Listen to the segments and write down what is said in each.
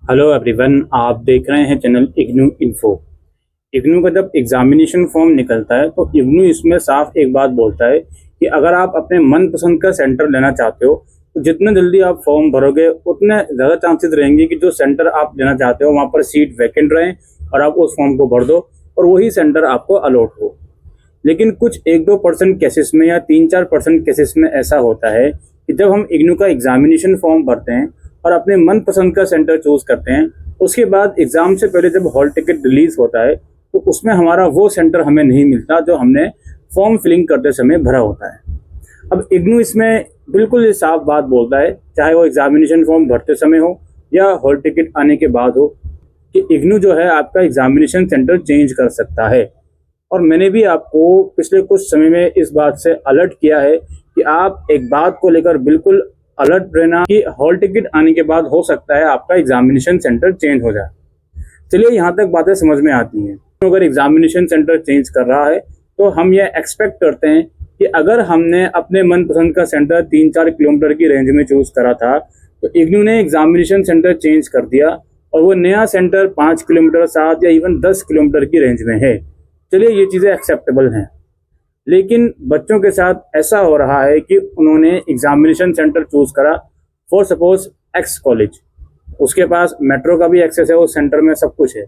Hello everyone, आप देख रहे हैं चैनल इग्नू इन्फो। इग्नू का जब एग्जामिनेशन फॉर्म निकलता है तो इग्नू इसमें साफ एक बात बोलता है कि अगर आप अपने मनपसंद का सेंटर लेना चाहते हो तो जितना जल्दी आप फॉर्म भरोगे उतने ज़्यादा चांसेस रहेंगे कि जो सेंटर आप लेना चाहते हो वहाँ पर सीट वैकेंट रहे और आप उस फॉर्म को भर दो और वही सेंटर आपको अलॉट हो। लेकिन कुछ 1-2% केसेस में या 3-4% केसेस में ऐसा होता है कि जब हम इग्नू का एग्जामिनेशन फॉर्म भरते हैं और अपने मनपसंद का सेंटर चूज करते हैं, उसके बाद एग्जाम से पहले जब हॉल टिकट रिलीज होता है तो उसमें हमारा वो सेंटर हमें नहीं मिलता जो हमने फॉर्म फिलिंग करते समय भरा होता है। अब इग्नू इसमें बिल्कुल साफ बात बोलता है, चाहे वो एग्जामिनेशन फॉर्म भरते समय हो या हॉल टिकट आने के बाद हो, कि इग्नू जो है आपका एग्जामिनेशन सेंटर चेंज कर सकता है। और मैंने भी आपको पिछले कुछ समय में इस बात से अलर्ट किया है कि आप एक बात को लेकर बिल्कुल अलर्ट रहना कि हॉल टिकट आने के बाद हो सकता है आपका एग्जामिनेशन सेंटर चेंज हो जाए। चलिए यहाँ तक बातें समझ में आती हैं। तो अगर एग्जामिनेशन सेंटर चेंज कर रहा है तो हम ये एक्सपेक्ट करते हैं कि अगर हमने अपने मनपसंद का सेंटर 3-4 किलोमीटर की रेंज में चूज करा था तो इग्नू ने एग्जामिनेशन सेंटर चेंज कर दिया और वो नया सेंटर 5 किलोमीटर, 7 या इवन 10 किलोमीटर की रेंज में है। चलिए ये चीज़ें एक्सेप्टेबल हैं। लेकिन बच्चों के साथ ऐसा हो रहा है कि उन्होंने एग्जामिनेशन सेंटर चूज करा फॉर सपोज एक्स कॉलेज, उसके पास मेट्रो का भी एक्सेस है, उस सेंटर में सब कुछ है।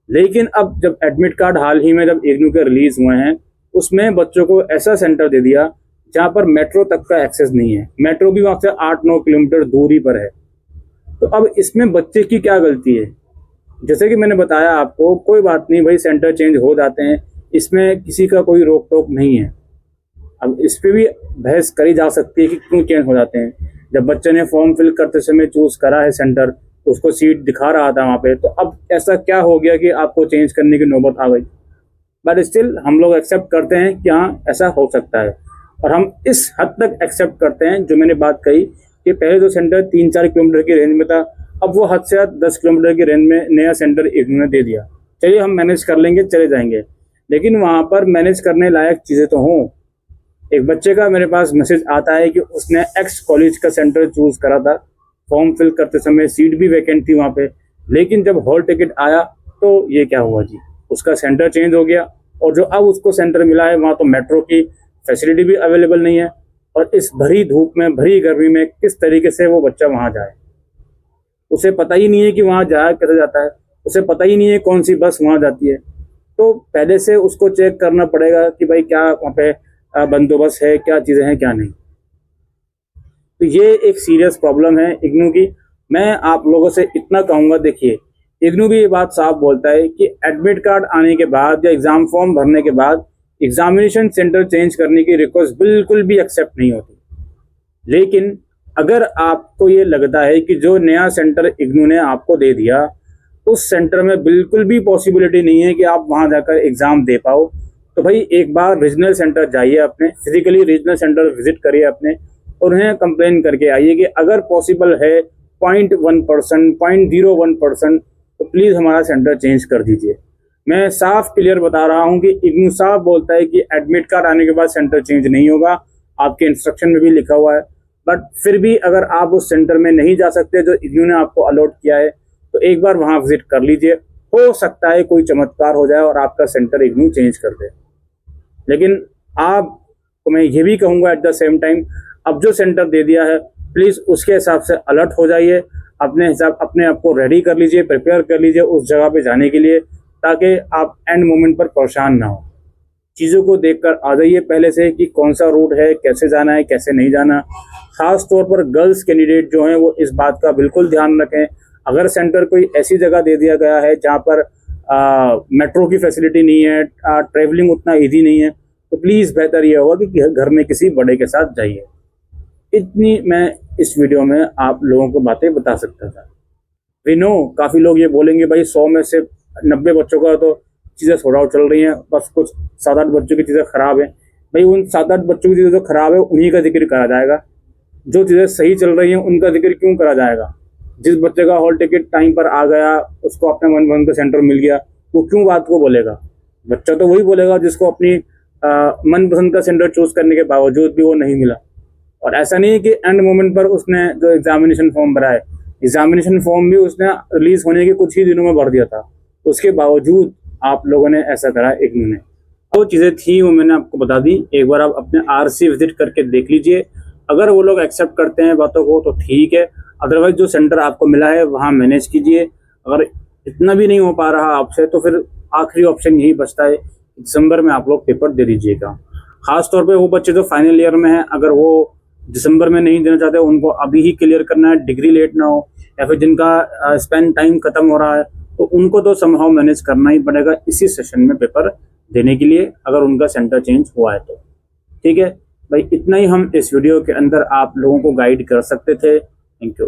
लेकिन अब जब एडमिट कार्ड हाल ही में जब इग्नू के रिलीज हुए हैं उसमें बच्चों को ऐसा सेंटर दे दिया जहाँ पर मेट्रो तक का एक्सेस नहीं है, मेट्रो भी वहाँ से 8-9 किलोमीटर दूरी पर है। तो अब इसमें बच्चे की क्या गलती है? जैसे कि मैंने बताया आपको, कोई बात नहीं भाई, सेंटर चेंज हो जाते हैं, इसमें किसी का कोई रोक टोक नहीं है। अब इस पर भी बहस करी जा सकती है कि क्यों चेंज हो जाते हैं। जब बच्चे ने फॉर्म फिल करते समय चूज करा है सेंटर, उसको सीट दिखा रहा था वहाँ पे, तो अब ऐसा क्या हो गया कि आपको चेंज करने की नौबत आ गई? बट स्टिल हम लोग एक्सेप्ट करते हैं कि हाँ ऐसा हो सकता है। और हम इस हद तक एक्सेप्ट करते हैं जो मैंने बात कही कि पहले जो सेंटर 3-4 किलोमीटर की रेंज में था, अब वो हद से हद 10 किलोमीटर की रेंज में नया सेंटर इग्नू ने दे दिया। चलिए हम मैनेज कर लेंगे, चले जाएंगे, लेकिन वहाँ पर मैनेज करने लायक चीज़ें तो हों। एक बच्चे का मेरे पास मैसेज आता है कि उसने एक्स कॉलेज का सेंटर चूज करा था, फॉर्म फिल करते समय सीट भी वैकेंट थी वहाँ पे, लेकिन जब हॉल टिकट आया तो ये क्या हुआ जी, उसका सेंटर चेंज हो गया और जो अब उसको सेंटर मिला है वहाँ तो मेट्रो की फैसिलिटी भी अवेलेबल नहीं है। और इस भरी धूप में, भरी गर्मी में किस तरीके से वो बच्चा वहाँ जाए? उसे पता ही नहीं है कि वहाँ जाया कैसे जाता है, उसे पता ही नहीं है कौन सी बस वहाँ जाती है। तो पहले से उसको चेक करना पड़ेगा कि भाई क्या वहाँ पे बंदोबस्त है, क्या चीज़ें हैं क्या नहीं। तो ये एक सीरियस प्रॉब्लम है इग्नू की। मैं आप लोगों से इतना कहूँगा, देखिए इग्नू भी ये बात साफ बोलता है कि एडमिट कार्ड आने के बाद या एग्ज़ाम फॉर्म भरने के बाद एग्जामिनेशन सेंटर चेंज करने की रिक्वेस्ट बिल्कुल भी एक्सेप्ट नहीं होती। लेकिन अगर आपको ये लगता है कि जो नया सेंटर इग्नू ने आपको दे दिया उस सेंटर में बिल्कुल भी पॉसिबिलिटी नहीं है कि आप वहाँ जाकर एग्ज़ाम दे पाओ, तो भाई एक बार रीजनल सेंटर जाइए, अपने फिजिकली रीजनल सेंटर विजिट करिए अपने, और उन्हें कंप्लेन करके आइए कि अगर पॉसिबल है 0.1%, 0.01%, तो प्लीज़ हमारा सेंटर चेंज कर दीजिए। मैं साफ क्लियर बता रहा हूँ कि इग्नू साफ बोलता है कि एडमिट कार्ड आने के बाद सेंटर चेंज नहीं होगा, आपके इंस्ट्रक्शन में भी लिखा हुआ है। बट फिर भी अगर आप उस सेंटर में नहीं जा सकते जो इग्नू ने आपको अलॉट किया है तो एक बार वहाँ विजिट कर लीजिए, हो सकता है कोई चमत्कार हो जाए और आपका सेंटर इग्नू चेंज कर दे। लेकिन आप तो मैं ये भी कहूँगा एट द सेम टाइम, अब जो सेंटर दे दिया है प्लीज़ उसके हिसाब से अलर्ट हो जाइए, अपने आप को रेडी कर लीजिए, प्रिपेयर कर लीजिए उस जगह पे जाने के लिए, ताकि आप एंड मोमेंट पर परेशान ना हो। चीज़ों को देखकर आ जाइए पहले से कि कौन सा रूट है, कैसे जाना है, कैसे नहीं जाना। खास तौर पर गर्ल्स कैंडिडेट जो हैं वो इस बात का बिल्कुल ध्यान रखें। अगर सेंटर कोई ऐसी जगह दे दिया गया है जहाँ पर मेट्रो की फैसिलिटी नहीं है, ट्रैवलिंग उतना ईजी नहीं है, तो प्लीज़ बेहतर ये होगा कि घर में किसी बड़े के साथ जाइए। इतनी मैं इस वीडियो में आप लोगों को बातें बता सकता था। वी नो काफ़ी लोग ये बोलेंगे भाई 100 में से 90 बच्चों का तो चीज़ें थोड़ा आउट चल रही हैं, बस कुछ 7-8 बच्चों की चीज़ें ख़राब हैं। भाई उन 7-8 बच्चों की चीज़ें जो ख़राब है उन्हीं का जिक्र करा जाएगा, जो चीज़ें सही चल रही हैं उनका जिक्र क्यों करा जाएगा? जिस बच्चे का हॉल टिकट टाइम पर आ गया, उसको अपने मनपसंद का सेंटर मिल गया, वो क्यों बात को बोलेगा? बच्चा तो वही बोलेगा जिसको अपनी मनपसंद का सेंटर चूज करने के बावजूद भी वो नहीं मिला। और ऐसा नहीं है कि एंड मोमेंट पर उसने जो एग्जामिनेशन फॉर्म भरा है एग्जामिनेशन फॉर्म भी उसने रिलीज होने के कुछ ही दिनों में भर दिया था, उसके बावजूद आप लोगों ने ऐसा करा इग्नू ने। जो चीज़ें थी वो मैंने आपको बता दी, एक बार आप अपने आरसी विजिट करके देख लीजिए। अगर वो लोग एक्सेप्ट करते हैं बातों को तो ठीक है, अदरवाइज जो सेंटर आपको मिला है वहाँ मैनेज कीजिए। अगर इतना भी नहीं हो पा रहा आपसे तो फिर आखिरी ऑप्शन यही बचता है, दिसंबर में आप लोग पेपर दे दीजिएगा। खास तौर पे वो बच्चे जो फाइनल ईयर में हैं, अगर वो दिसंबर में नहीं देना चाहते, उनको अभी ही क्लियर करना है, डिग्री लेट ना हो, या फिर जिनका स्पेंड टाइम खत्म हो रहा है तो उनको तो समहाउ मैनेज करना ही पड़ेगा इसी सेशन में पेपर देने के लिए, अगर उनका सेंटर चेंज हुआ है तो। ठीक है भाई, इतना ही हम इस वीडियो के अंदर आप लोगों को गाइड कर सकते थे। Thank you.